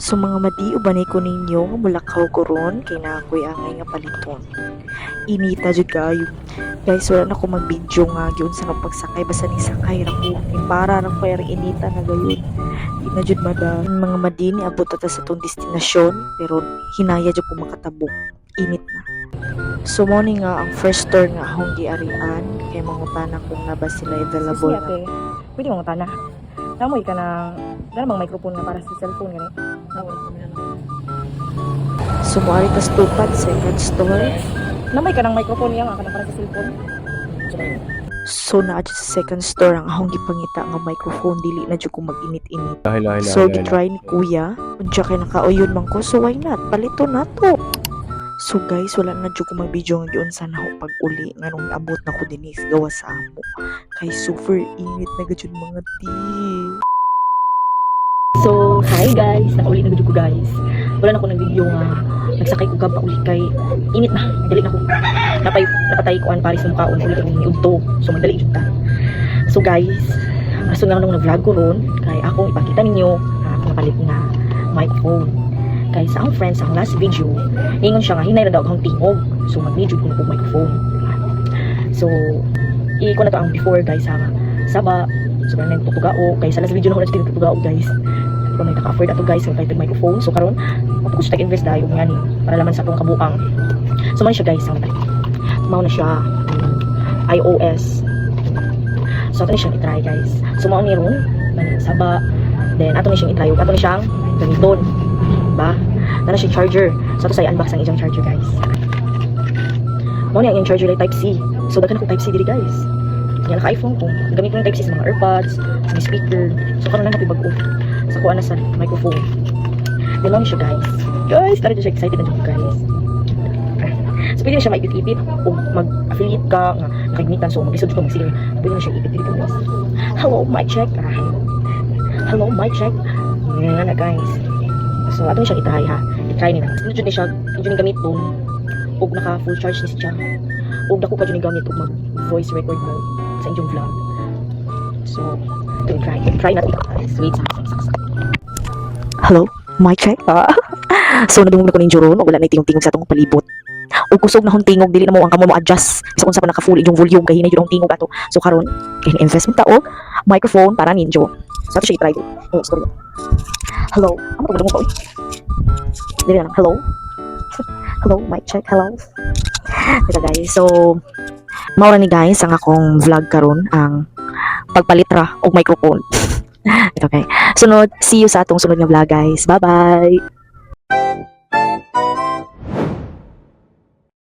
So mga madi ubanay ko ninyo nga mulakaw ko ron kay na ako'y angay nga paliton. Inita jud kayo. Guys, wala na ko mag-video nga gyud sa pagsakay basta ni sakay ra ko. Para ra ko yung inita na gayon. Di na jud mada mga madi ni abot ata sa tong destinasyon pero hinaya jud ko makatabok. Init na. So mo ni nga ang first store nga akong giarian kay mangutana kung na ba sila available. Ate, pwede mong utana. Namoy ka ng bang microphone nga para sa cellphone gani. So mo ari tas tupad second store. Namoy ka ng microphone nga kana para sa cellphone. So na sa second store ang akong gipangita nga microphone dili na jud ko mag-init-init. Lahi. So gitry ni kuya, unsa kay nakauyon man ko so why not palito na to. So guys, wala na jud ko mag-video nga giun sa naho pag uli nga nung abot na ko dinis gawa sa amo. Kay super init na gud mga ti. So, hi guys, nakauli na gud ko guys. Wala na ko ng video nga nagsakay ko gab uli kay init na. Dili na ko. Napatay ko an paris sa mukhaon uli ko ni udto. So madali jud ta. So guys, aso nga nung nag-vlog ko ron kay ako ipakita ninyo ako napalit na microphone. Kay sa ang friends ang last video, ingon siya nga hinay ra daw akong tingog. So mag-video ko na po microphone. So, ko na to ang before guys sa Saba. So karon nang tutugao kay sa last video na ko na tutugao guys. Di ba may naka-afford ato guys yung title microphone. So karon mapukus tag invest dayo nga ni para laman sa atong kabuang. So man siya guys ang talit. Mao na siya iOS. So ato ni siyang i-try guys. So mao ni ron man Saba. Then ato ni siyang i-try ug ato ni siyang gamiton. Ba? Nana siya charger. So ato say unbox ang iyang charger guys. Mao ni ang iyang charger like type C. So daghan ko type C diri guys. Yan naka-iPhone ko. Gamit ko ng type C sa mga AirPods, sa mga speaker. So karon na napibag off sa kuha na sa microphone. Then mao ni siya guys. Guys, tara siya excited na guys. So pwede na siya maipit-ipit o mag-affiliate ka nga nakagnitan so mag-isod ko magsiling. Pwede na siya ipit dito guys. Hello, mic check. Hello, mic check. Yan na guys. So ato ni siya i-try ha. I-try nila. Mas ni siya, medyo ni gamit to. Og naka full charge ni siya. Og dako ka dyan ni gamit og mag voice record mo sa inyong vlog. So, ito i-try natin guys. Wait, Hello, mic check. So nadungog na ko ninyo ron, wala na tingog-tingog sa atong palibot. Ug kusog na hong tingog dili na mo ang kamo mo adjust sa unsa pa naka-full inyong volume kay hinay jud ang tingog ato. So karon, kay investment ta og microphone para ninyo. So ato siya i-try. Story. Hello, amo tong mo. Dili na. Hello. Hello, mic check. Hello. Ito guys. So mao ni guys ang akong vlog karon ang pagpalit ra og microphone. Ito okay. Sunod, see you sa atong sunod nga vlog guys. Bye-bye.